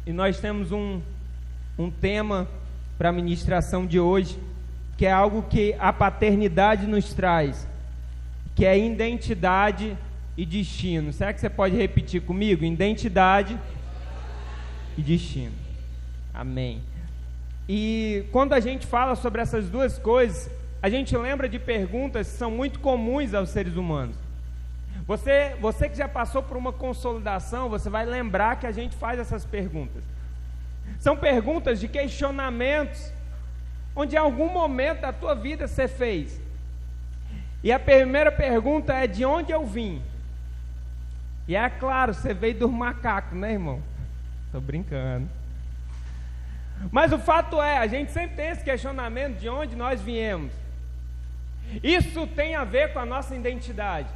E nós temos um tema para a ministração de hoje, que é algo que a paternidade nos traz, que é identidade e destino. Será que você pode repetir comigo? Identidade e destino. Amém. E quando a gente fala sobre essas duas coisas, a gente lembra de perguntas que são muito comuns aos seres humanos. Você que já passou por uma consolidação, você vai lembrar que a gente faz essas perguntas. São perguntas de questionamentos, onde em algum momento da tua vida você fez. E a primeira pergunta é: de onde eu vim? E é claro, você veio dos macacos, né, irmão? Tô brincando. Mas o fato é, a gente sempre tem esse questionamento de onde nós viemos. Isso tem a ver com a nossa identidade,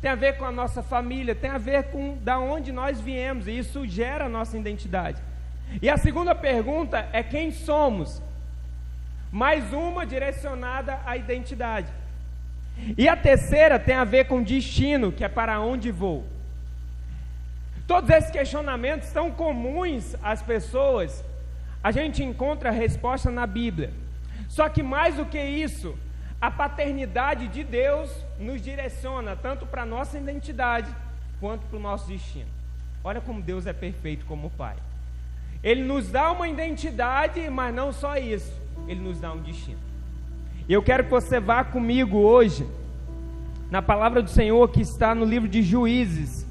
tem a ver com a nossa família, tem a ver com da onde nós viemos, e isso gera a nossa identidade. E a segunda pergunta é quem somos, mais uma direcionada à identidade. E a terceira tem a ver com destino, que é para onde vou. Todos esses questionamentos são comuns às pessoas. A gente encontra a resposta na Bíblia. Só que mais do que isso, a paternidade de Deus nos direciona tanto para a nossa identidade quanto para o nosso destino. Olha como Deus é perfeito como Pai. Ele nos dá uma identidade, mas não só isso, Ele nos dá um destino. E eu quero que você vá comigo hoje na palavra do Senhor que está no livro de Juízes.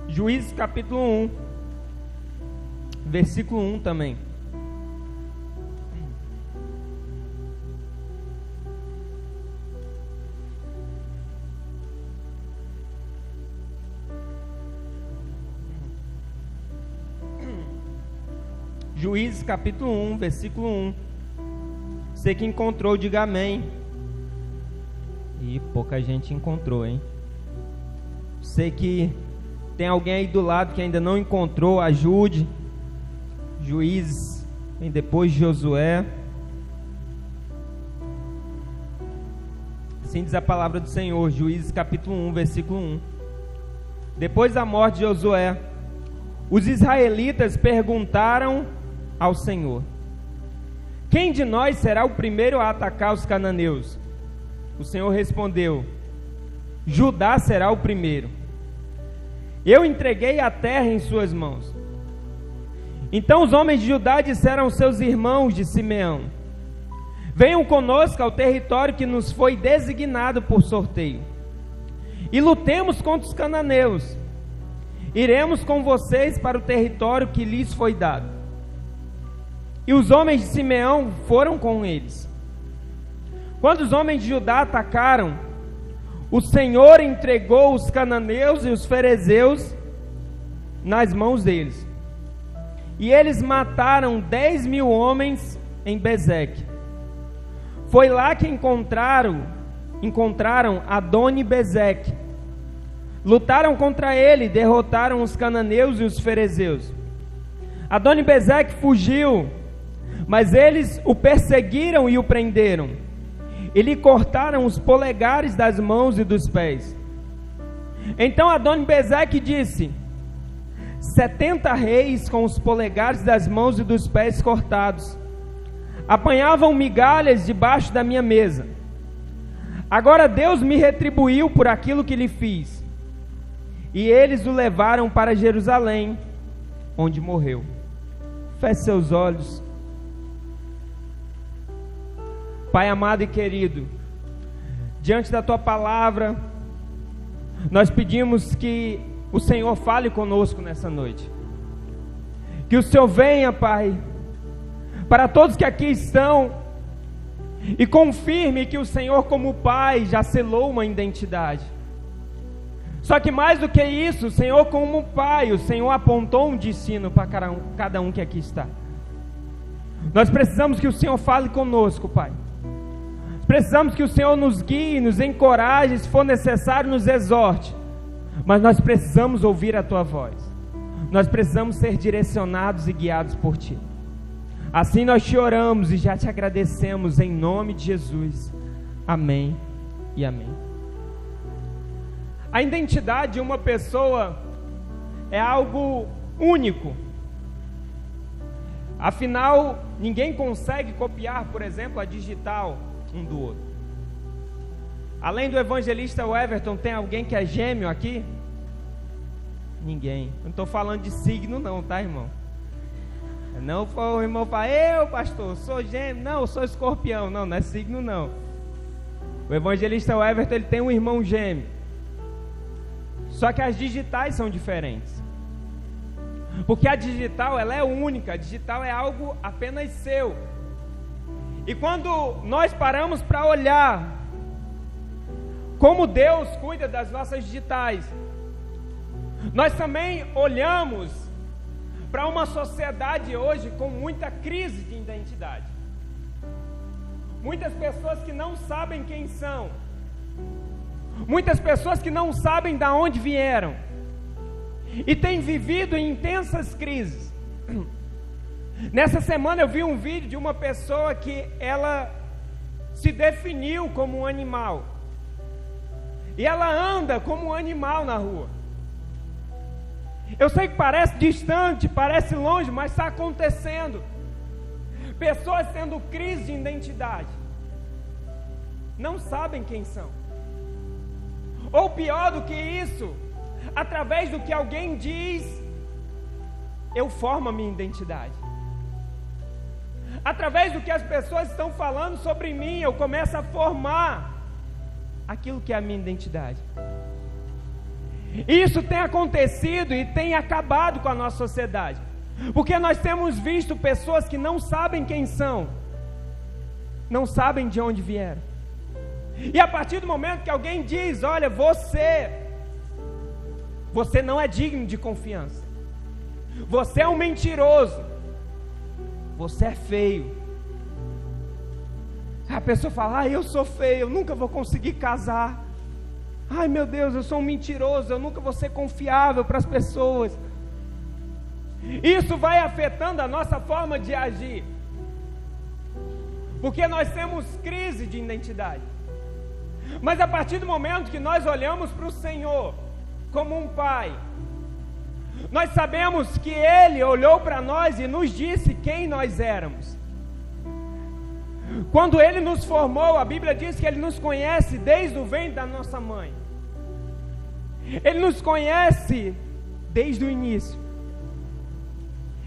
Juízes capítulo 1, versículo 1 também. Juízes capítulo 1, versículo 1. Você que encontrou, diga amém. E pouca gente encontrou, hein? Você que tem alguém aí do lado que ainda não encontrou, ajude. Juízes, vem depois de Josué. Assim diz a palavra do Senhor, Juízes capítulo 1, versículo 1. Depois da morte de Josué, os israelitas perguntaram ao Senhor: quem de nós será o primeiro a atacar os cananeus? O Senhor respondeu: Judá será o primeiro. Eu entreguei a terra em suas mãos. Então os homens de Judá disseram aos seus irmãos de Simeão: venham conosco ao território que nos foi designado por sorteio, e lutemos contra os cananeus. Iremos com vocês para o território que lhes foi dado. E os homens de Simeão foram com eles. Quando os homens de Judá atacaram, o Senhor entregou os cananeus e os ferezeus nas mãos deles. E eles mataram 10.000 homens em Bezeque. Foi lá que encontraram Adoni-Bezeque. Lutaram contra ele, derrotaram os cananeus e os ferezeus. Adoni-Bezeque fugiu, mas eles o perseguiram e o prenderam. E lhe cortaram os polegares das mãos e dos pés. Então Adoni-Bezeque disse: 70 reis com os polegares das mãos e dos pés cortados apanhavam migalhas debaixo da minha mesa. Agora Deus me retribuiu por aquilo que lhe fiz. E eles o levaram para Jerusalém, onde morreu. Feche seus olhos. Pai amado e querido, diante da Tua palavra, nós pedimos que o Senhor fale conosco nessa noite. Que o Senhor venha, Pai, para todos que aqui estão, e confirme que o Senhor, como Pai, já selou uma identidade. Só que mais do que isso, o Senhor, como Pai, o Senhor apontou um destino para cada um que aqui está. Nós precisamos que o Senhor fale conosco, Pai. Precisamos que o Senhor nos guie, nos encoraje, se for necessário, nos exorte. Mas nós precisamos ouvir a Tua voz. Nós precisamos ser direcionados e guiados por Ti. Assim nós te oramos e já te agradecemos em nome de Jesus. Amém e amém. A identidade de uma pessoa é algo único. Afinal, ninguém consegue copiar, por exemplo, a digital um do outro. Além do evangelista Everton, tem alguém que é gêmeo aqui? Ninguém. Eu não estou falando de signo não, tá, irmão? Não foi o irmão falar, eu pastor, sou gêmeo. Não, eu sou escorpião. Não, não é signo não. O evangelista Everton, ele tem um irmão gêmeo. Só que as digitais são diferentes. Porque a digital, ela é única. A digital é algo apenas seu. E quando nós paramos para olhar como Deus cuida das nossas digitais, nós também olhamos para uma sociedade hoje com muita crise de identidade. Muitas pessoas que não sabem quem são. Muitas pessoas que não sabem de onde vieram. E têm vivido em intensas crises. Nessa semana eu vi um vídeo de uma pessoa que ela se definiu como um animal. E ela anda como um animal na rua. Eu sei que parece distante, parece longe, mas está acontecendo. Pessoas tendo crise de identidade. Não sabem quem são. Ou pior do que isso, através do que alguém diz, eu formo a minha identidade. Através do que as pessoas estão falando sobre mim, eu começo a formar aquilo que é a minha identidade. Isso tem acontecido e tem acabado com a nossa sociedade, porque nós temos visto pessoas que não sabem quem são, não sabem de onde vieram. E a partir do momento que alguém diz, olha, você não é digno de confiança, você é um mentiroso, você é feio. A pessoa fala, eu sou feio, eu nunca vou conseguir casar. Ai meu Deus, eu sou um mentiroso, eu nunca vou ser confiável para as pessoas. Isso vai afetando a nossa forma de agir, porque nós temos crise de identidade. Mas a partir do momento que nós olhamos para o Senhor como um Pai, nós sabemos que Ele olhou para nós e nos disse quem nós éramos. Quando Ele nos formou, a Bíblia diz que Ele nos conhece desde o ventre da nossa mãe. Ele nos conhece desde o início.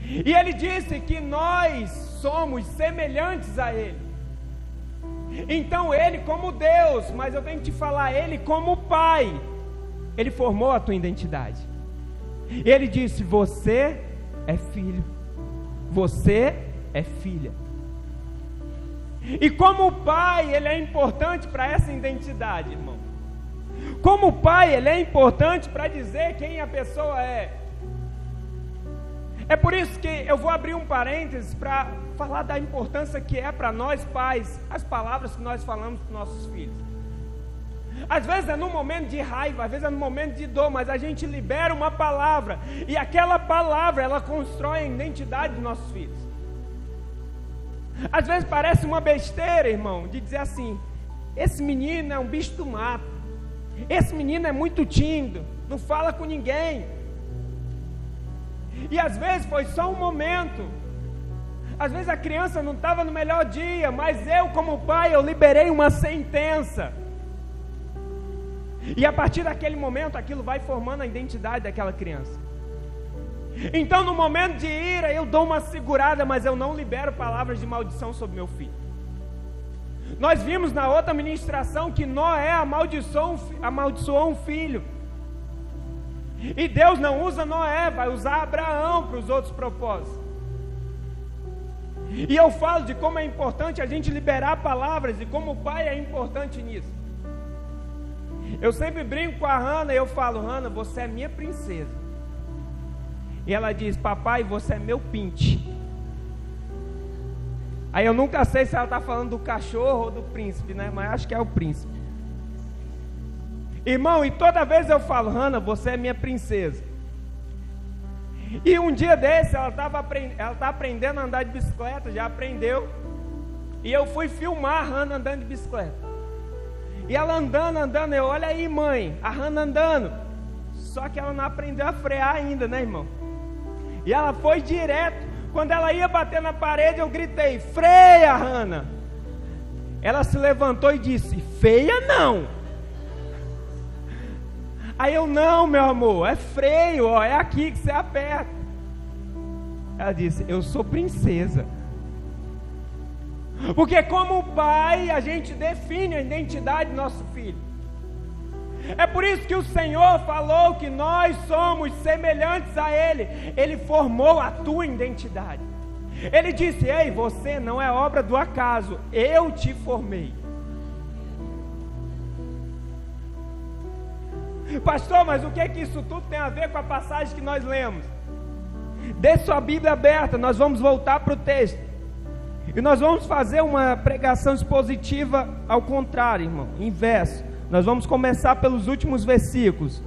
E Ele disse que nós somos semelhantes a Ele. Então Ele como Deus, mas eu tenho que te falar, Ele como Pai, Ele formou a tua identidade. Ele disse, você é filho, você é filha. E como Pai, Ele é importante para essa identidade, irmão. Como Pai, Ele é importante para dizer quem a pessoa é. É por isso que eu vou abrir um parênteses para falar da importância que é para nós pais, as palavras que nós falamos para os nossos filhos. Às vezes é num momento de raiva, às vezes é num momento de dor, mas a gente libera uma palavra, e aquela palavra, ela constrói a identidade dos nossos filhos. Às vezes parece uma besteira, irmão, de dizer assim, esse menino é um bicho do mato, esse menino é muito tímido, não fala com ninguém. E às vezes foi só um momento, às vezes a criança não estava no melhor dia, mas eu como pai, eu liberei uma sentença. E a partir daquele momento, aquilo vai formando a identidade daquela criança. Então no momento de ira, eu dou uma segurada, mas eu não libero palavras de maldição sobre meu filho. Nós vimos na outra ministração que Noé amaldiçoou um filho. E Deus não usa Noé, vai usar Abraão para os outros propósitos. E eu falo de como é importante a gente liberar palavras e como o pai é importante nisso. Eu sempre brinco com a Hannah e eu falo, Hannah, você é minha princesa. E ela diz, papai, você é meu pinte. Aí eu nunca sei se ela está falando do cachorro ou do príncipe, né? Mas acho que é o príncipe. Irmão, e toda vez eu falo, Hannah, você é minha princesa. E um dia desse, ela está aprendendo a andar de bicicleta, já aprendeu. E eu fui filmar a Hannah andando de bicicleta. E ela andando, eu, olha aí, mãe, a Hannah andando. Só que ela não aprendeu a frear ainda, né, irmão? E ela foi direto. Quando ela ia bater na parede, eu gritei: freia, Hannah. Ela se levantou e disse: feia não. Aí eu: não, meu amor, é freio, ó, é aqui que você aperta. Ela disse: eu sou princesa. Porque como pai, a gente define a identidade do nosso filho. É por isso que o Senhor falou que nós somos semelhantes a Ele. Ele formou a tua identidade. Ele disse: ei, você não é obra do acaso, eu te formei. Pastor, mas o que é que isso tudo tem a ver com a passagem que nós lemos? Dê sua Bíblia aberta, nós vamos voltar para o texto. E nós vamos fazer uma pregação expositiva ao contrário, irmão, inverso. Nós vamos começar pelos últimos versículos.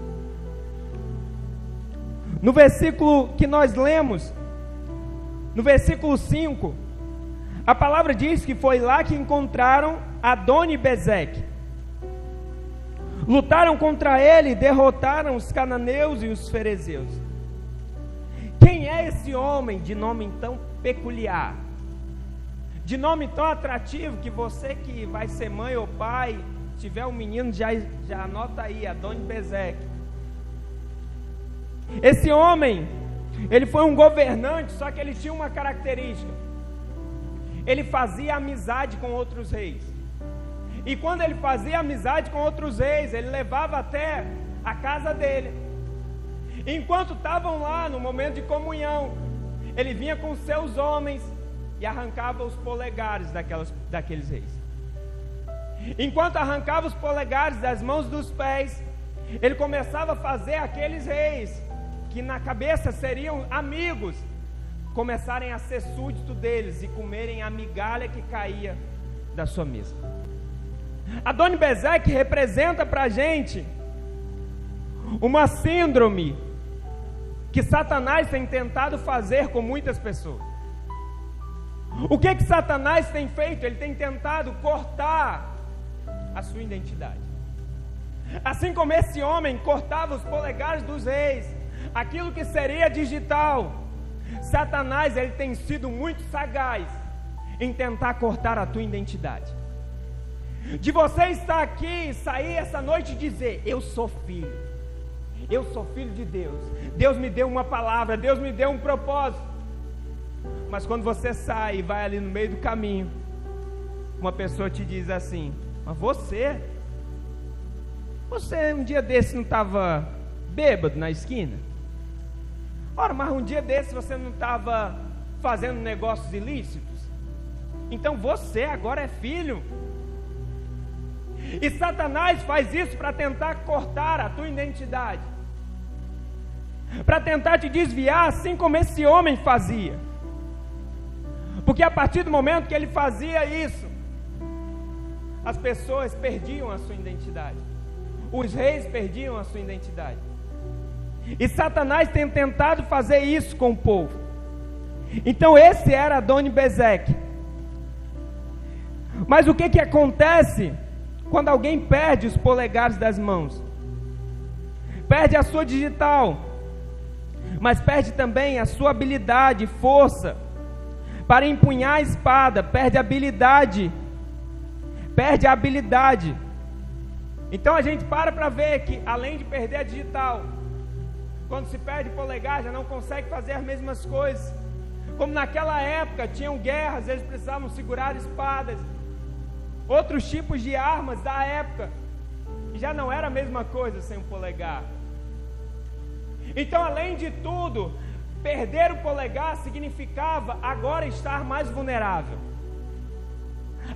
No versículo que nós lemos, no versículo 5, a palavra diz que foi lá que encontraram Adoni-Bezeque. Lutaram contra ele e derrotaram os cananeus e os ferezeus. Quem é esse homem de nome tão peculiar? De nome tão atrativo que você que vai ser mãe ou pai, tiver um menino, já anota aí, Adoni-Bezeque. Esse homem, ele foi um governante, só que ele tinha uma característica: ele fazia amizade com outros reis. E quando ele fazia amizade com outros reis, ele levava até a casa dele. Enquanto estavam lá no momento de comunhão, ele vinha com seus homens e arrancava os polegares daqueles reis. Enquanto arrancava os polegares das mãos dos pés, ele começava a fazer aqueles reis, que na cabeça seriam amigos, começarem a ser súdito deles e comerem a migalha que caía da sua mesa. Adoni-Bezeque representa para a gente uma síndrome que Satanás tem tentado fazer com muitas pessoas. O que Satanás tem feito? Ele tem tentado cortar a sua identidade. Assim como esse homem cortava os polegares dos reis, aquilo que seria digital, Satanás, ele tem sido muito sagaz em tentar cortar a tua identidade. De você estar aqui, sair essa noite e dizer: eu sou filho de Deus, Deus me deu uma palavra, Deus me deu um propósito. Mas quando você sai e vai ali no meio do caminho, uma pessoa te diz assim: mas você um dia desse não estava bêbado na esquina? Ora, mas um dia desse você não estava fazendo negócios ilícitos? Então você agora é filho. E Satanás faz isso para tentar cortar a tua identidade, para tentar te desviar, assim como esse homem fazia. Porque a partir do momento que ele fazia isso, as pessoas perdiam a sua identidade, os reis perdiam a sua identidade. E Satanás tem tentado fazer isso com o povo. Então esse era Adoni-Bezeque. Mas o que acontece quando alguém perde os polegares das mãos? Perde a sua digital, mas perde também a sua habilidade, força para empunhar a espada, perde a habilidade. Então a gente para ver que, além de perder a digital, quando se perde polegar, já não consegue fazer as mesmas coisas. Como naquela época tinham guerras, eles precisavam segurar espadas, outros tipos de armas da época, e já não era a mesma coisa sem o polegar. Então, além de tudo, perder o polegar significava agora estar mais vulnerável.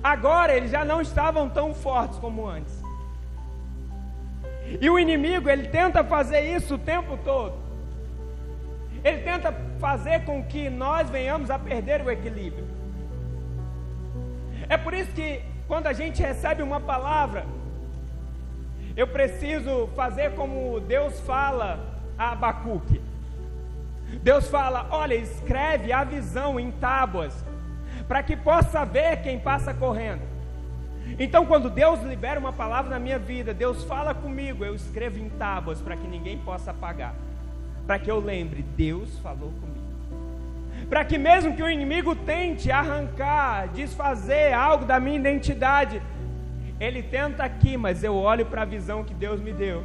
Agora eles já não estavam tão fortes como antes. E o inimigo, ele tenta fazer isso o tempo todo. Ele tenta fazer com que nós venhamos a perder o equilíbrio. É por isso que quando a gente recebe uma palavra, eu preciso fazer como Deus fala a Abacuque. Deus fala: olha, escreve a visão em tábuas, para que possa ver quem passa correndo. Então, quando Deus libera uma palavra na minha vida, Deus fala comigo, eu escrevo em tábuas para que ninguém possa apagar, para que eu lembre, Deus falou comigo. Para que mesmo que o inimigo tente arrancar, desfazer algo da minha identidade, ele tenta aqui, mas eu olho para a visão que Deus me deu,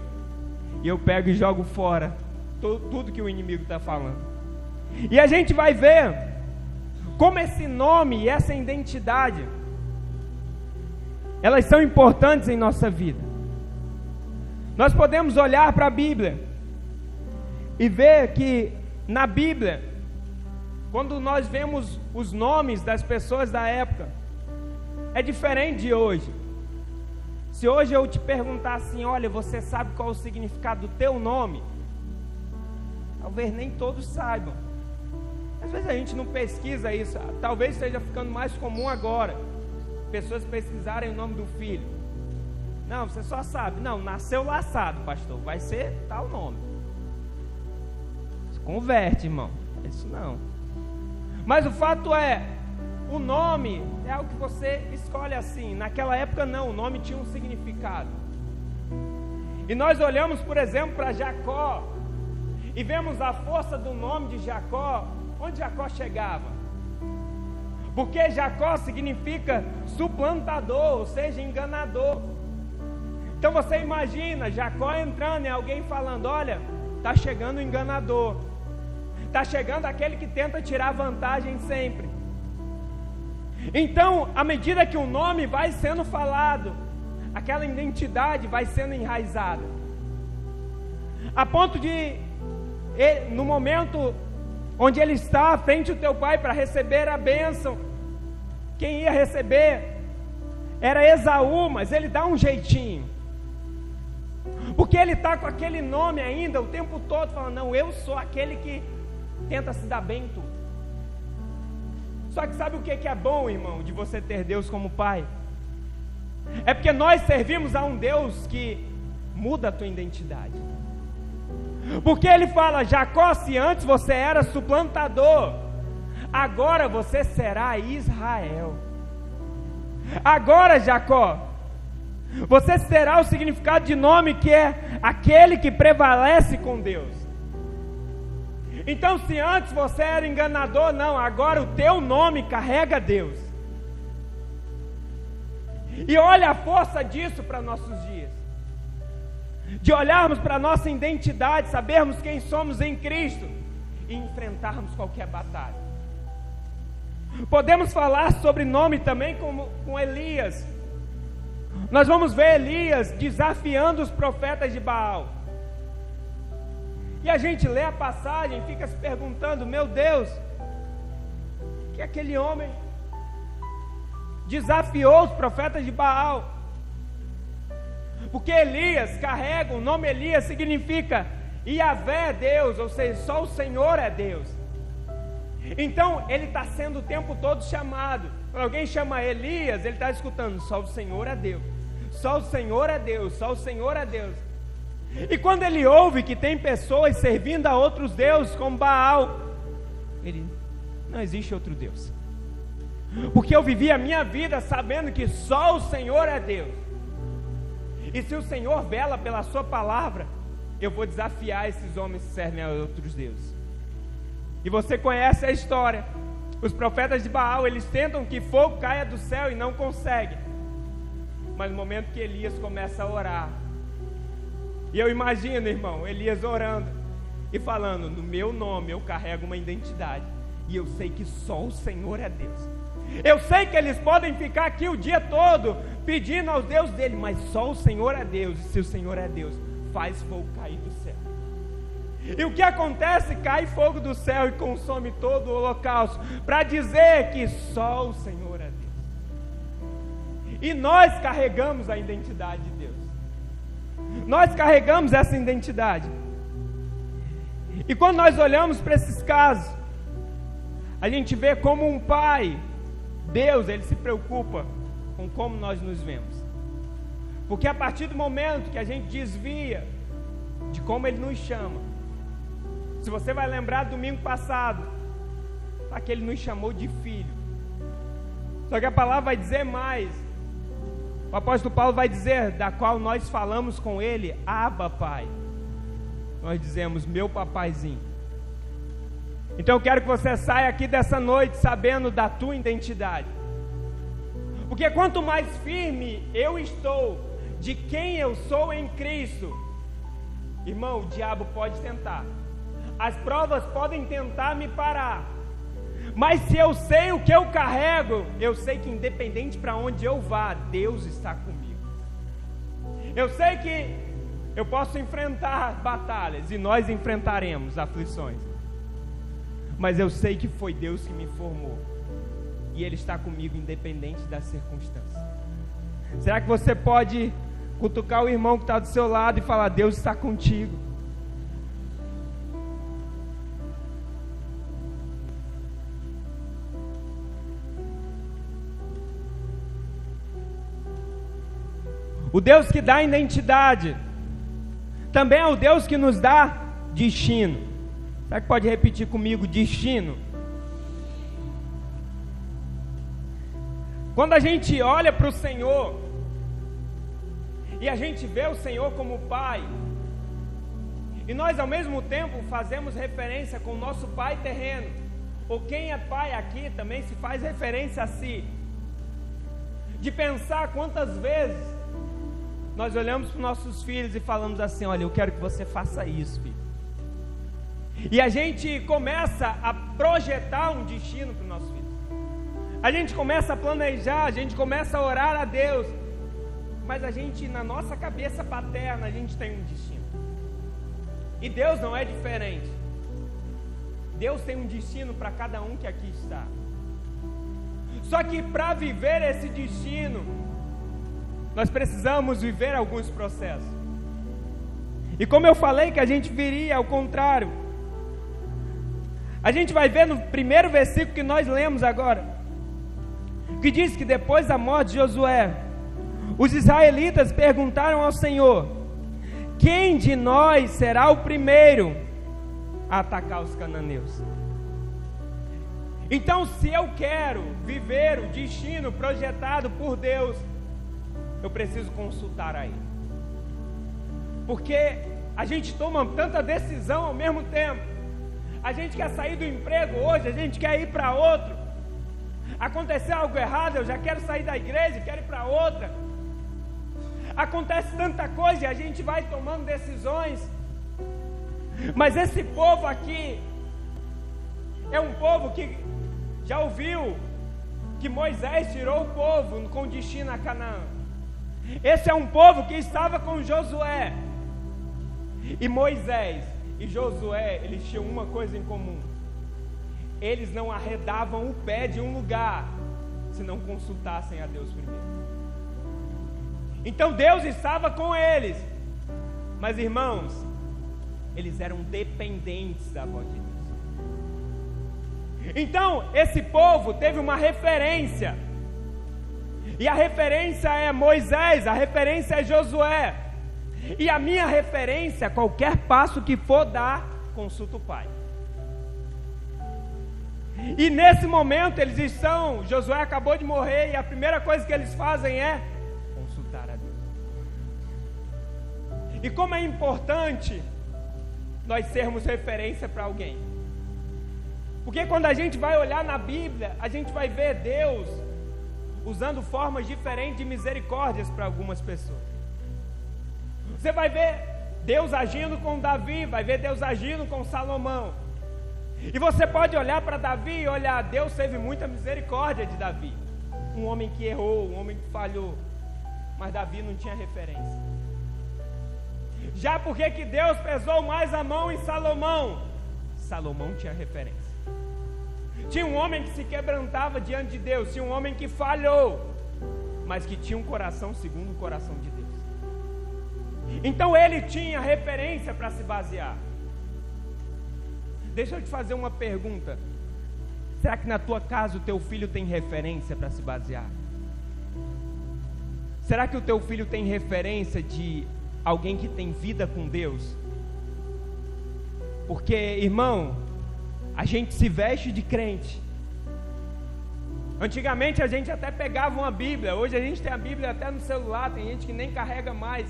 e eu pego e jogo fora tudo que o inimigo está falando. E a gente vai ver como esse nome e essa identidade, elas são importantes em nossa vida. Nós podemos olhar para a Bíblia e ver que na Bíblia, quando nós vemos os nomes das pessoas da época, é diferente de hoje. Se hoje eu te perguntar assim, olha, você sabe qual é o significado do teu nome? Talvez nem todos saibam. Às vezes a gente não pesquisa isso. Talvez esteja ficando mais comum agora pessoas pesquisarem o nome do filho. Não, você só sabe. Não, nasceu laçado, pastor. Vai ser tal nome. Se converte, irmão. Isso não. Mas o fato é, o nome é algo que você escolhe assim. Naquela época não, o nome tinha um significado. E nós olhamos, por exemplo, para Jacó e vemos a força do nome de Jacó. Onde Jacó chegava? Porque Jacó significa suplantador, ou seja, enganador. Então você imagina Jacó entrando e alguém falando, olha, está chegando o enganador, está chegando aquele que tenta tirar vantagem sempre. Então, à medida que o nome vai sendo falado, aquela identidade vai sendo enraizada, a ponto de, no momento onde ele está à frente do teu pai para receber a bênção, quem ia receber era Esaú, mas ele dá um jeitinho, porque ele está com aquele nome ainda o tempo todo, falando, não, eu sou aquele que tenta se dar bem em tudo. Só que sabe o que é bom, irmão, de você ter Deus como pai? É porque nós servimos a um Deus que muda a tua identidade. Porque ele fala, Jacó, se antes você era suplantador, agora você será Israel. Agora, Jacó, você terá o significado de nome que é aquele que prevalece com Deus. Então, se antes você era enganador, não, agora o teu nome carrega Deus. E olha a força disso para nossos dias, de olharmos para a nossa identidade, sabermos quem somos em Cristo e enfrentarmos qualquer batalha. Podemos falar sobre nome também com Elias. Nós vamos ver Elias desafiando os profetas de Baal. E a gente lê a passagem e fica se perguntando, meu Deus, que aquele homem desafiou os profetas de Baal? Porque Elias carrega, o nome Elias significa Yahvé é Deus, ou seja, só o Senhor é Deus. Então ele está sendo o tempo todo chamado. Quando alguém chama Elias, ele está escutando, só o Senhor é Deus, só o Senhor é Deus, só o Senhor é Deus. E quando ele ouve que tem pessoas servindo a outros deuses como Baal, ele, não existe outro Deus, porque eu vivi a minha vida sabendo que só o Senhor é Deus. E se o Senhor vela pela sua palavra, eu vou desafiar esses homens que servem a outros deuses. E você conhece a história. Os profetas de Baal, eles tentam que fogo caia do céu e não conseguem. Mas no momento que Elias começa a orar, e eu imagino, irmão, Elias orando e falando, no meu nome eu carrego uma identidade, e eu sei que só o Senhor é Deus. Eu sei que eles podem ficar aqui o dia todo pedindo aos deuses dele, mas só o Senhor é Deus. E se o Senhor é Deus, faz fogo cair do céu. E o que acontece? Cai fogo do céu e consome todo o holocausto, para dizer que só o Senhor é Deus. E nós carregamos a identidade de Deus. Nós carregamos essa identidade. E quando nós olhamos para esses casos, a gente vê como um pai, Deus, ele se preocupa com como nós nos vemos. Porque a partir do momento que a gente desvia de como ele nos chama, se você vai lembrar do domingo passado, tá, que ele nos chamou de filho. Só que a palavra vai dizer mais. O apóstolo Paulo vai dizer, da qual nós falamos com ele, Abba, Pai. Nós dizemos, meu papaizinho. Então eu quero que você saia aqui dessa noite sabendo da tua identidade. Porque quanto mais firme eu estou de quem eu sou em Cristo, irmão, o diabo pode tentar. As provas podem tentar me parar. Mas se eu sei o que eu carrego, eu sei que independente para onde eu vá, Deus está comigo. Eu sei que eu posso enfrentar batalhas, e nós enfrentaremos aflições. Mas eu sei que foi Deus que me formou, e Ele está comigo independente das circunstâncias. Será que você pode cutucar o irmão que está do seu lado e falar, Deus está contigo? O Deus que dá identidade também é o Deus que nos dá destino. Será que pode repetir comigo? Destino. Quando a gente olha para o Senhor e a gente vê o Senhor como Pai, e nós ao mesmo tempo fazemos referência com o nosso Pai terreno, ou quem é pai aqui também se faz referência a si, de pensar quantas vezes nós olhamos para os nossos filhos e falamos assim, olha, eu quero que você faça isso, filho. E a gente começa a projetar um destino para os nossos filhos. A gente começa a planejar, a gente começa a orar a Deus. Mas a gente, na nossa cabeça paterna, a gente tem um destino. E Deus não é diferente. Deus tem um destino para cada um que aqui está. Só que para viver esse destino, nós precisamos viver alguns processos. E como eu falei que a gente viria ao contrário, a gente vai ver no primeiro versículo que nós lemos agora, que diz que depois da morte de Josué, os israelitas perguntaram ao Senhor, quem de nós será o primeiro a atacar os cananeus? Então, se eu quero viver o destino projetado por Deus, eu preciso consultar a Ele. Porque a gente toma tanta decisão ao mesmo tempo. A gente quer sair do emprego hoje, a gente quer ir para outro. Aconteceu algo errado, eu já quero sair da igreja, quero ir para outra. Acontece tanta coisa e a gente vai tomando decisões. Mas esse povo aqui é um povo que já ouviu que Moisés tirou o povo com destino a Canaã. Esse é um povo que estava com Josué. E Moisés e Josué, eles tinham uma coisa em comum: eles não arredavam o pé de um lugar se não consultassem a Deus primeiro. Então Deus estava com eles, mas irmãos, eles eram dependentes da voz de Deus. Então esse povo teve uma referência, e a referência é Moisés, a referência é Josué. E a minha referência, qualquer passo que for dar, consulta o Pai. E nesse momento eles estão, Josué acabou de morrer, e a primeira coisa que eles fazem é consultar a Deus. E como é importante nós sermos referência para alguém. Porque quando a gente vai olhar na Bíblia, a gente vai ver Deus usando formas diferentes de misericórdias para algumas pessoas. Você vai ver Deus agindo com Davi, vai ver Deus agindo com Salomão. E você pode olhar para Davi e olhar, Deus teve muita misericórdia de Davi. Um homem que errou, um homem que falhou. Mas Davi não tinha referência. Já porque que Deus pesou mais a mão em Salomão? Salomão tinha referência. Tinha um homem que se quebrantava diante de Deus, tinha um homem que falhou, mas que tinha um coração segundo o coração de Deus. Então ele tinha referência para se basear. Deixa eu te fazer uma pergunta. Será que na tua casa o teu filho tem referência para se basear? Será que o teu filho tem referência de alguém que tem vida com Deus? Porque, irmão, a gente se veste de crente, Antigamente a gente até pegava uma Bíblia, hoje a gente tem a Bíblia até no celular, tem gente que nem carrega mais.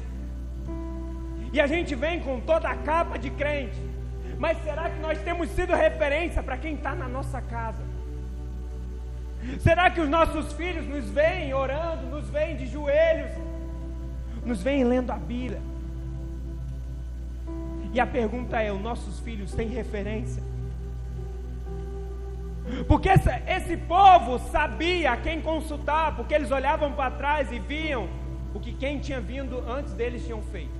E a gente vem com toda a capa de crente. Mas será que nós temos sido referência para quem está na nossa casa? Será que os nossos filhos nos veem orando, nos veem de joelhos, nos veem lendo a Bíblia? E a pergunta é, os nossos filhos têm referência? Porque esse povo sabia a quem consultar, porque eles olhavam para trás e viam o que quem tinha vindo antes deles tinham feito.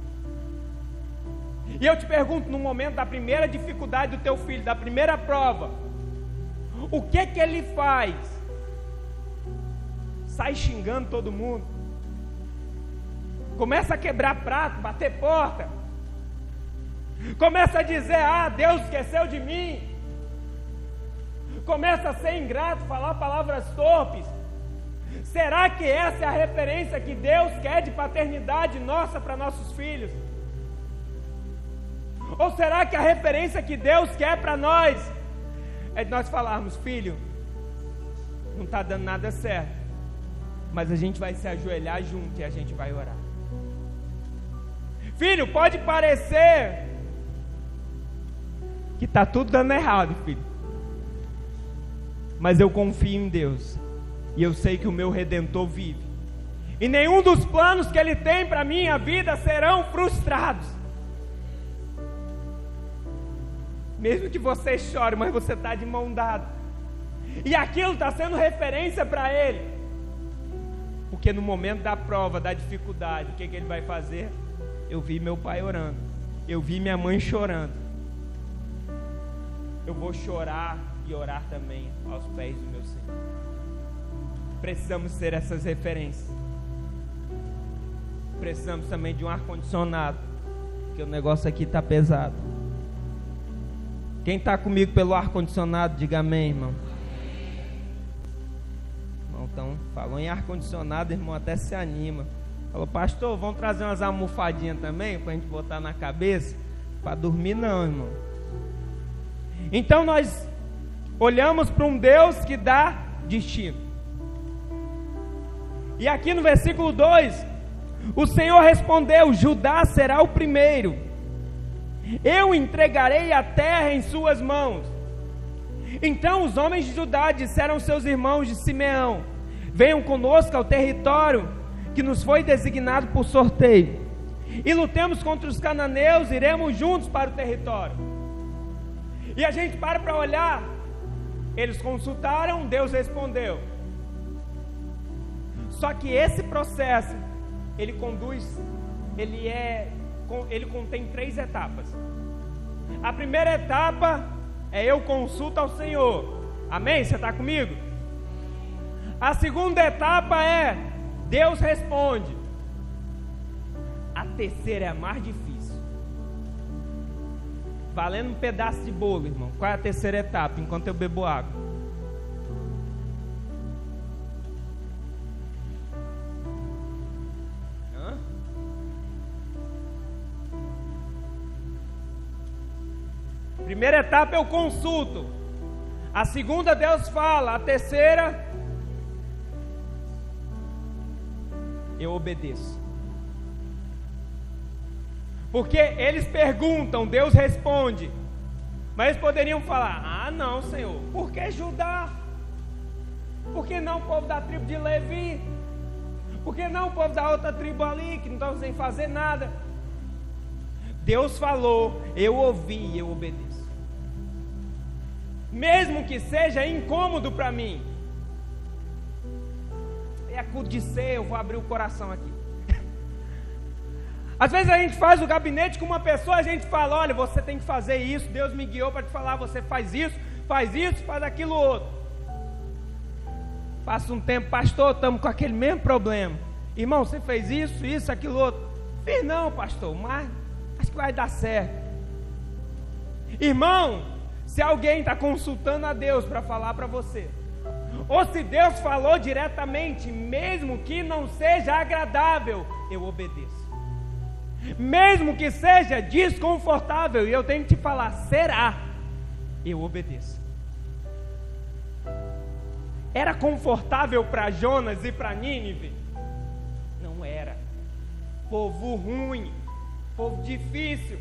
E eu te pergunto, no momento da primeira dificuldade do teu filho, da primeira prova, o que ele faz? Sai xingando todo mundo? Começa a quebrar prato, bater porta? Começa a dizer, Deus esqueceu de mim? Começa a ser ingrato, falar palavras torpes? Será que essa é a referência que Deus quer de paternidade nossa para nossos filhos? Ou será que a referência que Deus quer para nós é de nós falarmos, filho, não está dando nada certo, mas a gente vai se ajoelhar junto e a gente vai orar. Filho, pode parecer que está tudo dando errado, filho, mas eu confio em Deus, e eu sei que o meu Redentor vive, e nenhum dos planos que Ele tem para a minha vida serão frustrados. Mesmo que você chore, mas você está de mão dada, e aquilo está sendo referência para Ele, porque no momento da prova, da dificuldade, o que Ele vai fazer? Eu vi meu pai orando, eu vi minha mãe chorando, eu vou chorar e orar também aos pés do meu Senhor. Precisamos ter essas referências. Precisamos também de um ar-condicionado, porque o negócio aqui está pesado. Quem está comigo pelo ar-condicionado, diga amém, irmão. Então, falou em ar-condicionado, irmão, até se anima. Falou, pastor, vamos trazer umas almofadinhas também, para a gente botar na cabeça? Para dormir não, irmão. Então nós olhamos para um Deus que dá destino. E aqui no versículo 2, o Senhor respondeu, Judá será o primeiro, eu entregarei a terra em suas mãos. Então os homens de Judá disseram aos seus irmãos de Simeão, venham conosco ao território que nos foi designado por sorteio, e lutemos contra os cananeus, iremos juntos para o território. E a gente para olhar, eles consultaram, Deus respondeu. Só que esse processo, ele contém 3 etapas. A primeira etapa é eu consulto ao Senhor, amém? Você está comigo? A segunda etapa é Deus responde. A terceira é a mais difícil. Valendo um pedaço de bolo, irmão. Qual é a terceira etapa? Enquanto eu bebo água. Primeira etapa eu consulto. A segunda Deus fala. A terceira eu obedeço. Porque eles perguntam, Deus responde. Mas eles poderiam falar, não, Senhor, por que Judá? Por que não o povo da tribo de Levi? Por que não o povo da outra tribo ali, que não estão sem fazer nada? Deus falou, eu ouvi e eu obedeço. Mesmo que seja incômodo para mim. É culto de ser, eu vou abrir o coração aqui. Às vezes a gente faz o gabinete com uma pessoa, a gente fala, olha, você tem que fazer isso, Deus me guiou para te falar, você faz isso, faz aquilo outro. Passa um tempo, pastor, estamos com aquele mesmo problema. Irmão, você fez isso, aquilo outro. Fiz não, pastor, mas acho que vai dar certo. Irmão, se alguém está consultando a Deus para falar para você, ou se Deus falou diretamente, mesmo que não seja agradável, eu obedeço. Mesmo que seja desconfortável, e eu tenho que te falar, será? Eu obedeço. Era confortável para Jonas e para Nínive? Não era. Povo ruim, povo difícil.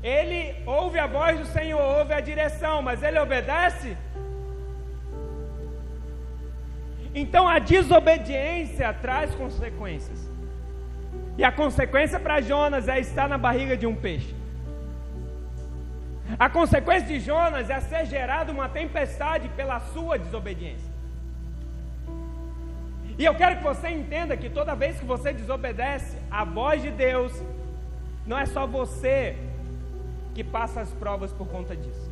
Ele ouve a voz do Senhor, ouve a direção, mas ele obedece? Então a desobediência traz consequências. E a consequência para Jonas é estar na barriga de um peixe. A consequência de Jonas é ser gerada uma tempestade pela sua desobediência. E eu quero que você entenda que toda vez que você desobedece a voz de Deus, não é só você que passa as provas por conta disso.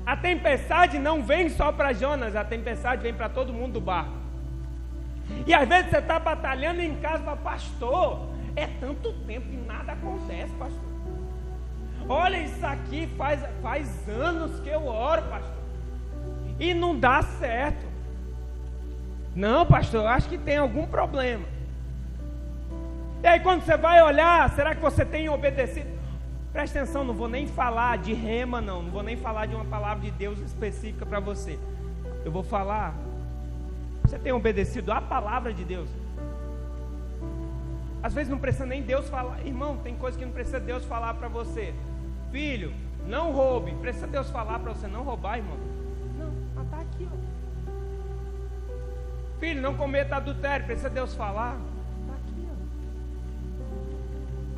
A tempestade não vem só para Jonas, a tempestade vem para todo mundo do barco. E às vezes você está batalhando em casa e fala: pastor, é tanto tempo que nada acontece, pastor. Olha, isso aqui faz anos que eu oro, pastor, e não dá certo. Não, pastor, eu acho que tem algum problema. E aí quando você vai olhar, será que você tem obedecido? Presta atenção, não vou nem falar de rema, não vou nem falar de uma palavra de Deus específica para você. Eu vou falar, você tem obedecido a palavra de Deus? Às vezes não precisa nem Deus falar. Irmão, tem coisa que não precisa Deus falar para você. Filho, não roube. Precisa Deus falar para você não roubar, irmão? Não, mas está aqui, ó. Filho, não cometa adultério. Precisa Deus falar? Está aqui, ó.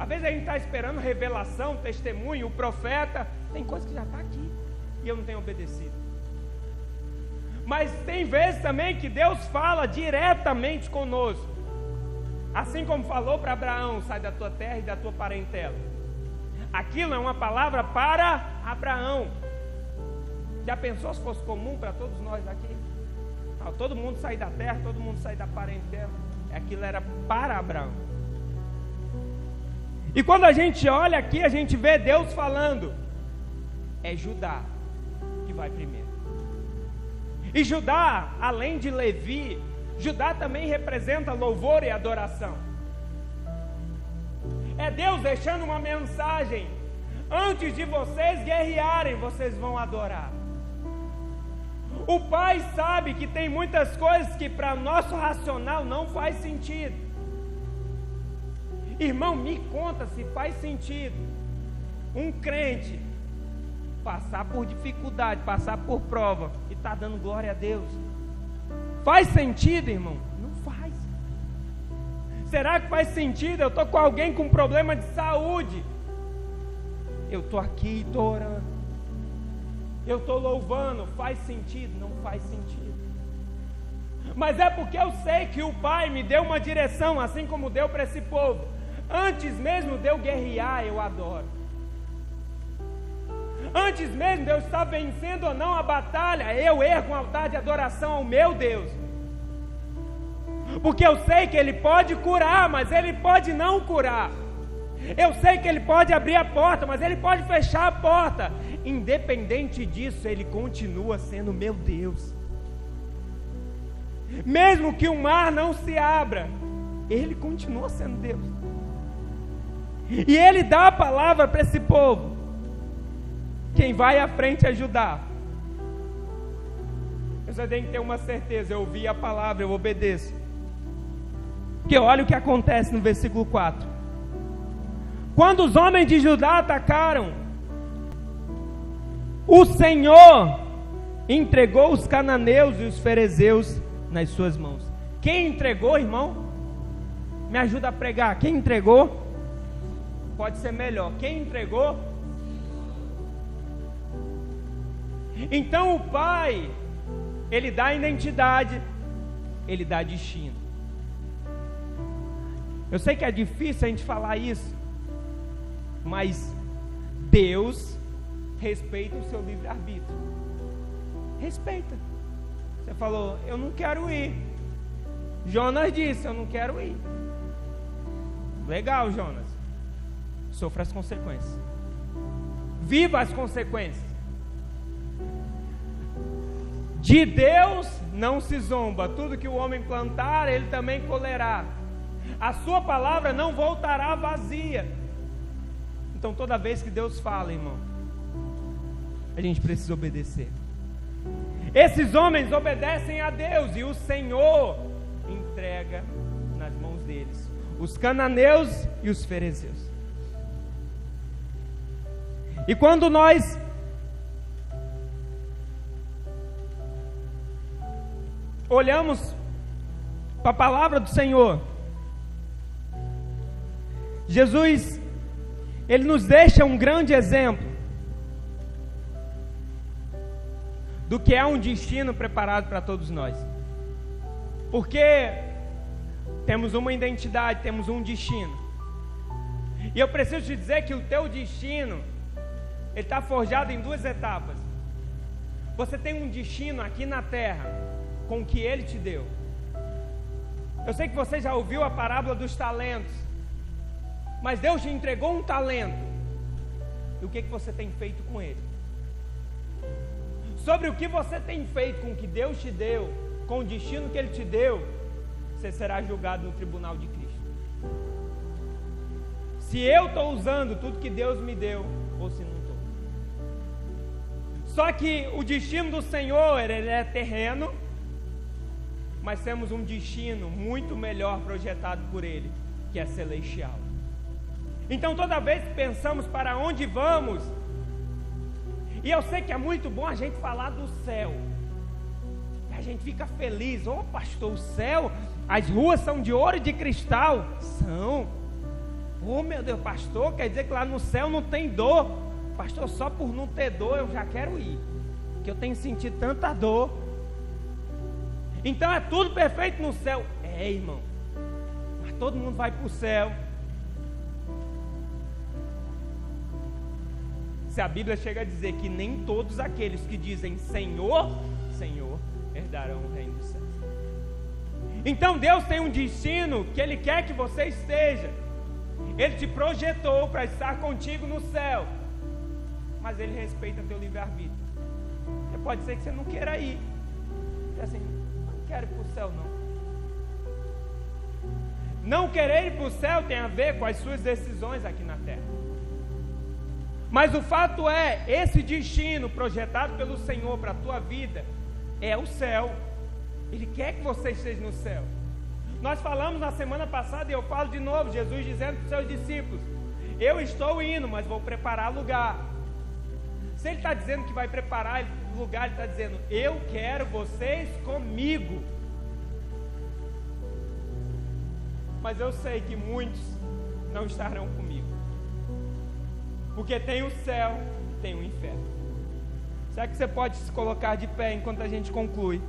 Às vezes a gente está esperando revelação, testemunho, o profeta. Tem coisa que já está aqui e eu não tenho obedecido. Mas tem vezes também que Deus fala diretamente conosco. Assim como falou para Abraão: sai da tua terra e da tua parentela. Aquilo é uma palavra para Abraão. Já pensou se fosse comum para todos nós aqui? Todo mundo sair da terra, todo mundo sair da parentela. Aquilo era para Abraão. E quando a gente olha aqui, a gente vê Deus falando: é Judá que vai primeiro. E Judá, além de Levi, Judá também representa louvor e adoração. É Deus deixando uma mensagem: antes de vocês guerrearem, vocês vão adorar. O Pai sabe que tem muitas coisas que para nosso racional não faz sentido. Irmão, me conta se faz sentido um crente passar por dificuldade, passar por prova e está dando glória a Deus. Faz sentido, irmão? Não faz. Será que faz sentido? Eu estou com alguém com problema de saúde, eu estou aqui e estou orando, eu estou louvando. Faz sentido? Não faz sentido. Mas é porque eu sei que o Pai me deu uma direção, assim como deu para esse povo. Antes mesmo de eu guerrear, eu adoro. Antes mesmo de eu estar vencendo ou não a batalha, eu ergo um altar de adoração ao meu Deus. Porque eu sei que Ele pode curar, mas Ele pode não curar. Eu sei que Ele pode abrir a porta, mas Ele pode fechar a porta. Independente disso, Ele continua sendo meu Deus. Mesmo que o mar não se abra, Ele continua sendo Deus. E Ele dá a palavra para esse povo. Quem vai à frente é Judá. Eu só tenho que ter uma certeza: eu ouvi a palavra, eu obedeço. Porque olha o que acontece no versículo 4. Quando os homens de Judá atacaram, o Senhor entregou os cananeus e os ferezeus nas suas mãos. Quem entregou, irmão? Me ajuda a pregar. Quem entregou? Pode ser melhor. Quem entregou? Então o Pai, Ele dá identidade, Ele dá destino. Eu sei que é difícil a gente falar isso, mas Deus respeita o seu livre-arbítrio. Respeita. Você falou: eu não quero ir. Jonas disse: eu não quero ir. Legal, Jonas. Sofra as consequências. Viva as consequências. De Deus não se zomba. Tudo que o homem plantar, ele também colherá. A sua palavra não voltará vazia. Então toda vez que Deus fala, irmão, a gente precisa obedecer. Esses homens obedecem a Deus e o Senhor entrega nas mãos deles os cananeus e os ferezeus. E quando nós olhamos para a palavra do Senhor, Jesus, Ele nos deixa um grande exemplo do que é um destino preparado para todos nós. Porque temos uma identidade, temos um destino. E eu preciso te dizer que o teu destino, ele está forjado em duas etapas. Você tem um destino aqui na terra, com o que Ele te deu. Eu sei que você já ouviu a parábola dos talentos, mas Deus te entregou um talento. E o que você tem feito com ele? Sobre o que você tem feito com o que Deus te deu, com o destino que Ele te deu, você será julgado no tribunal de Cristo. Se eu estou usando tudo que Deus me deu, ou se não estou. Só que o destino do Senhor, ele é terreno, mas temos um destino muito melhor projetado por Ele, que é celestial. Então toda vez que pensamos para onde vamos, e eu sei que é muito bom a gente falar do céu, a gente fica feliz. Ô pastor, o céu, as ruas são de ouro e de cristal. São. Oh meu Deus, pastor, quer dizer que lá no céu não tem dor. Pastor, só por não ter dor eu já quero ir, porque eu tenho sentido tanta dor. Então é tudo perfeito no céu. É, irmão, mas todo mundo vai para o céu. Se a Bíblia chega a dizer que nem todos aqueles que dizem Senhor, Senhor, herdarão o reino dos céus. Então Deus tem um destino que Ele quer que você esteja. Ele te projetou para estar contigo no céu, mas Ele respeita teu livre-arbítrio. Pode ser que você não queira ir. Assim, não quero ir para o céu não. Não querer ir para o céu tem a ver com as suas decisões aqui na terra. Mas o fato é, esse destino projetado pelo Senhor para a tua vida é o céu. Ele quer que você esteja no céu. Nós falamos na semana passada e eu falo de novo, Jesus dizendo para os seus discípulos: eu estou indo, mas vou preparar lugar. Se Ele está dizendo que vai preparar lugar, Ele está dizendo: eu quero vocês comigo. Mas eu sei que muitos não estarão comigo, porque tem o céu e tem o inferno. Será que você pode se colocar de pé enquanto a gente conclui?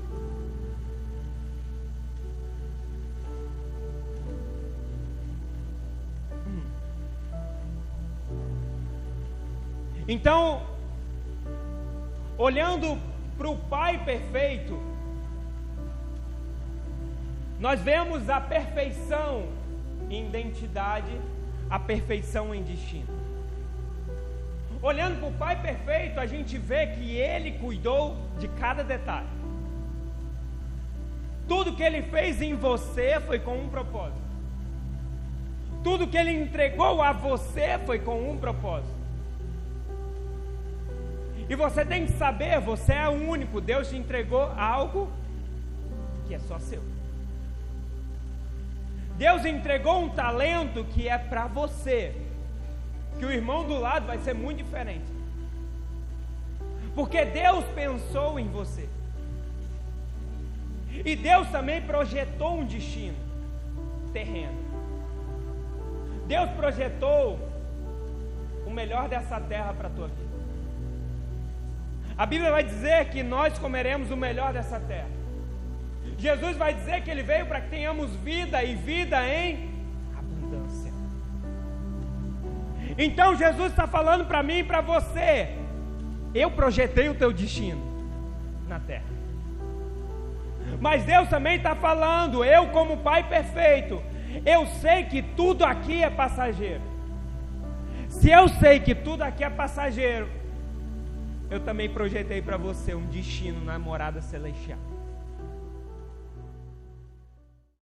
Então, olhando para o Pai perfeito, nós vemos a perfeição em identidade, a perfeição em destino. Olhando para o Pai perfeito, a gente vê que Ele cuidou de cada detalhe. Tudo que Ele fez em você foi com um propósito. Tudo que Ele entregou a você foi com um propósito. E você tem que saber, você é único. Deus te entregou algo que é só seu. Deus entregou um talento que é para você, que o irmão do lado vai ser muito diferente, porque Deus pensou em você. E Deus também projetou um destino terreno. Deus projetou o melhor dessa terra para a tua vida. A Bíblia vai dizer que nós comeremos o melhor dessa terra. Jesus vai dizer que Ele veio para que tenhamos vida e vida em abundância. Então Jesus está falando para mim e para você: eu projetei o teu destino na terra. Mas Deus também está falando: eu, como Pai perfeito, eu sei que tudo aqui é passageiro. Se eu sei que tudo aqui é passageiro, eu também projetei para você um destino na morada celestial.